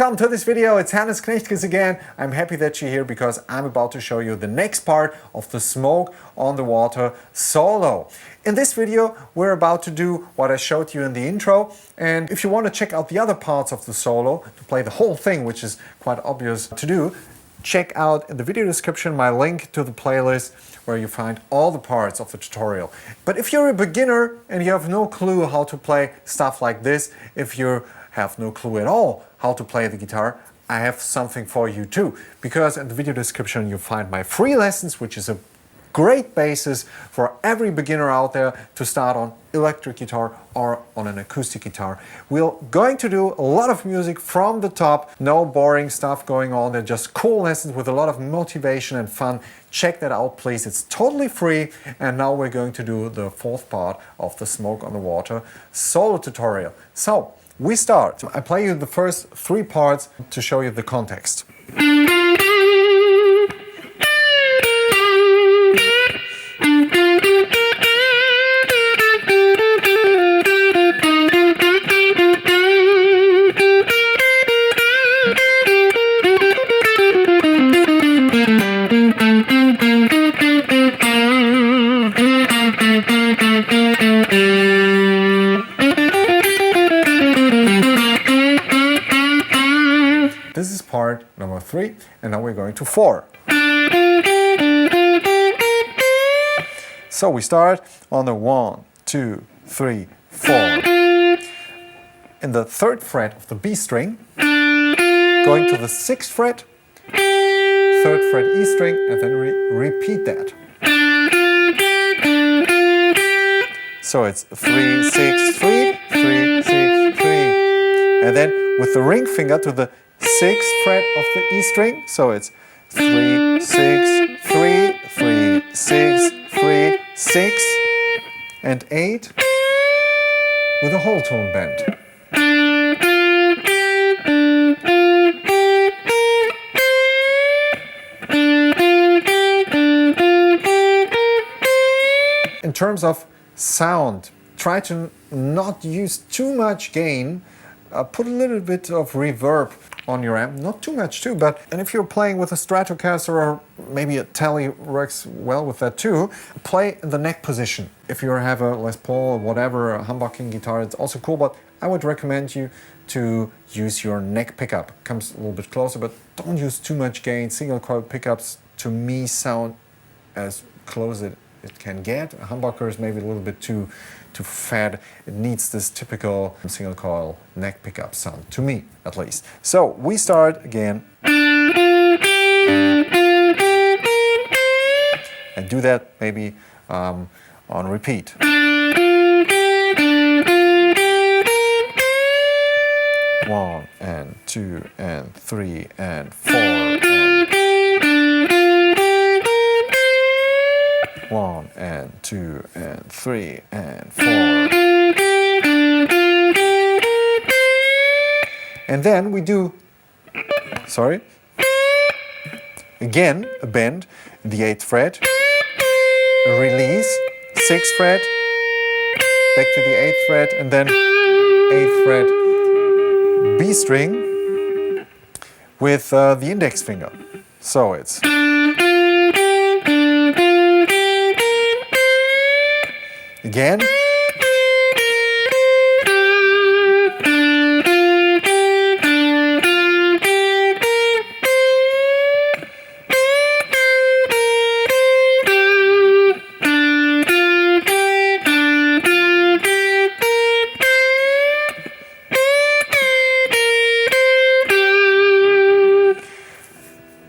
welcome to this video. It's Hannes Knechtges again. I'm happy that you're here because I'm about to show you the next part of the Smoke on the Water solo. In this video, we're about to do what I showed you in the intro. And if you want to check out the other parts of the solo, to play the whole thing, which is quite obvious to do, check out in the video description my link to the playlist where you find all the parts of the tutorial. But if you're a beginner and you have no clue how to play stuff like this, if you have no clue at all how to play the guitar, I have something for you too. Because in the video description you'll find my free lessons, which is a great basis for every beginner out there to start on electric guitar or on an acoustic guitar. We're going to do a lot of music from the top, no boring stuff going on, they're just cool lessons with a lot of motivation and fun. Check that out please, it's totally free. And now we're going to do the fourth part of the Smoke on the Water solo tutorial. So we start. I play you the first three parts to show you the context. This is part number 3, and now we're going to 4. So we start on the 1, 2, 3, 4. In the 3rd fret of the B string, going to the 6th fret, 3rd fret E string, and then repeat that. So it's 3, 6, 3, 3, 6, 3. And then with the ring finger to the 6th fret of the E string, so it's 3, 6, 3, 3, 6, 3, 6, and 8 with a whole tone bend. In terms of sound, try to not use too much gain, put a little bit of reverb on your amp, not too much too, and if you're playing with a Stratocaster or maybe a Tele works well with that too, play in the neck position. If you have a Les Paul or whatever, a humbucking guitar, it's also cool, but I would recommend you to use your neck pickup. Comes a little bit closer, but don't use too much gain. Single coil pickups to me sound as close as it can get. A humbucker is maybe a little bit too fat. It needs this typical single coil neck pickup sound, to me at least. So we start again and do that maybe on repeat. 1 and 2 and 3 and 4 and 1 and 2 and 3 and 4. And then we do, again a bend in the 8th fret, a release, 6th fret, back to the 8th fret, and then 8th fret B string with the index finger. So it's again,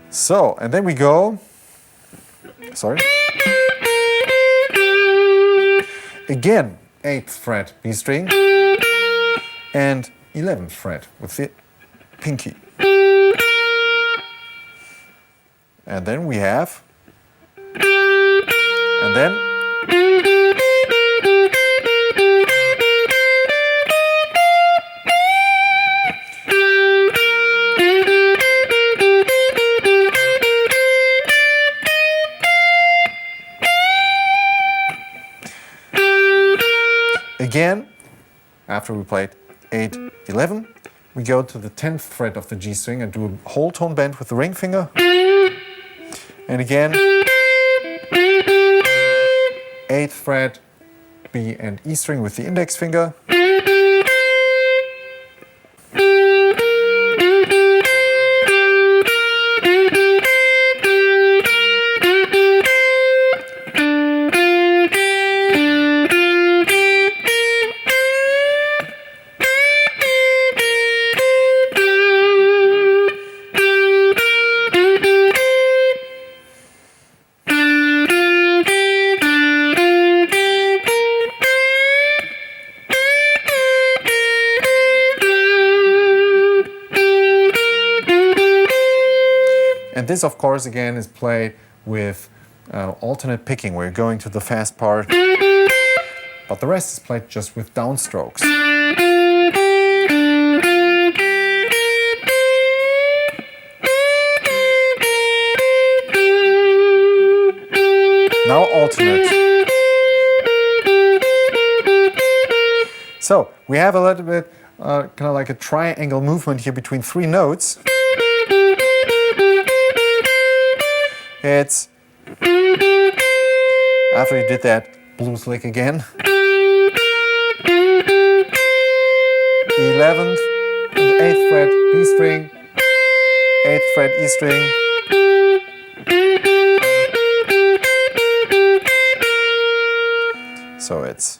so, and then we go, again, 8th fret B string and 11th fret with the pinky. And then we have, and then again, after we played 8, 11, we go to the 10th fret of the G string and do a whole tone bend with the ring finger. And again, 8th fret, B and E string with the index finger. And this, of course, again is played with alternate picking, where you're going to the fast part, but the rest is played just with downstrokes. Now alternate. So we have a little bit kind of like a triangle movement here between 3 notes. It's, after you did that blues lick again, 11th and 8th fret B string, 8th fret E string, so it's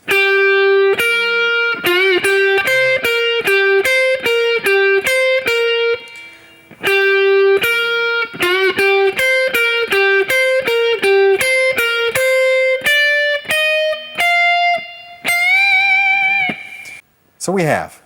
so we have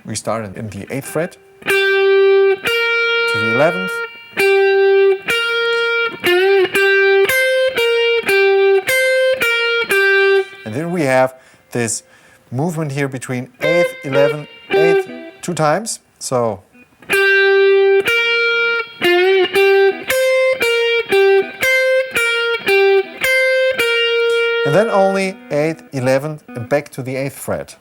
we started in the 8th fret to the 11th, and then we have this movement here between 8th, 11th, 8th 2 times. So and then only 8th, 11th and back to the 8th fret.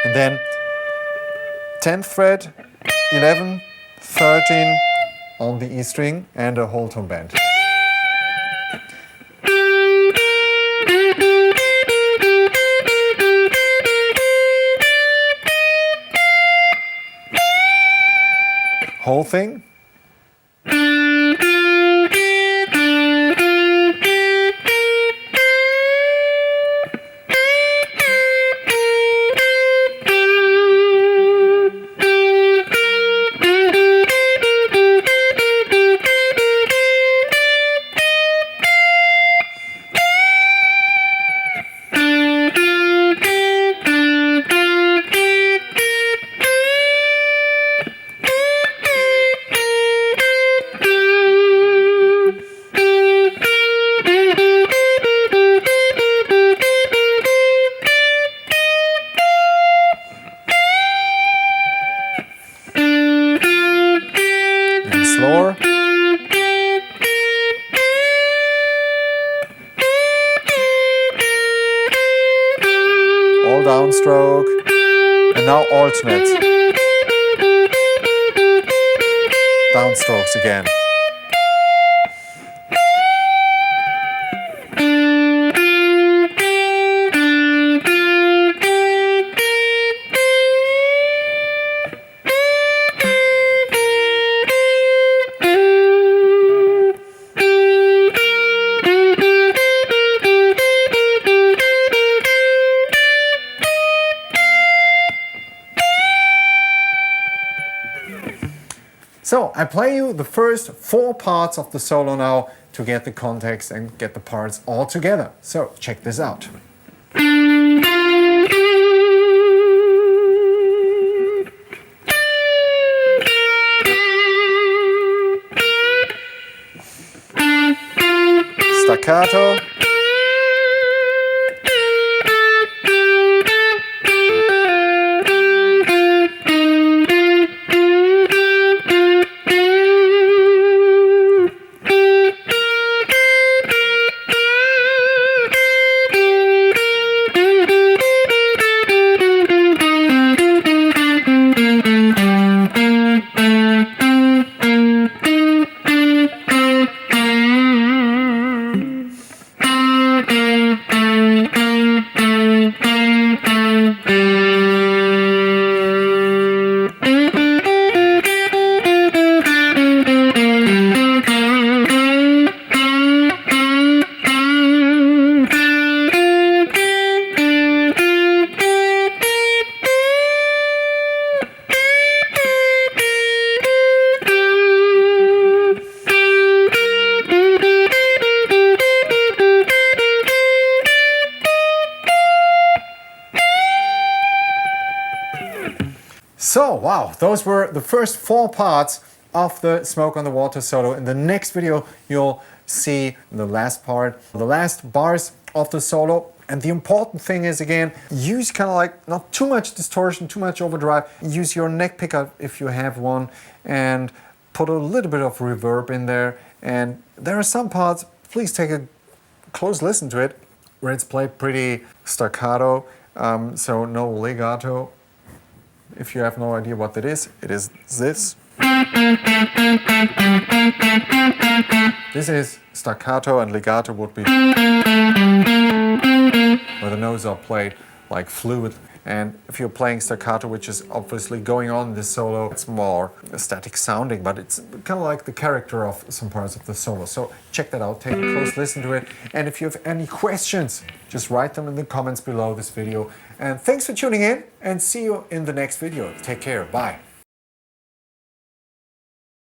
And then 10th fret, 11, 13 on the E string and a whole tone bend. Whole thing. Slower. All downstroke. And now alternate. Downstrokes again. So I play you the first 4 parts of the solo now to get the context and get the parts all together. So check this out. Staccato. So, wow, those were the first 4 parts of the Smoke on the Water solo. In the next video, you'll see the last part, the last bars of the solo. And the important thing is, again, use kind of like not too much distortion, too much overdrive. Use your neck pickup if you have one, and put a little bit of reverb in there. And there are some parts, please take a close listen to it, where it's played pretty staccato, so no legato. If you have no idea what that is, it is this. This is staccato, and legato would be where the notes are played like fluid. And if you're playing staccato, which is obviously going on in this solo, it's more static sounding, but it's kind of like the character of some parts of the solo. So check that out, take a close listen to it. And if you have any questions, just write them in the comments below this video. And thanks for tuning in, and see you in the next video. Take care, bye.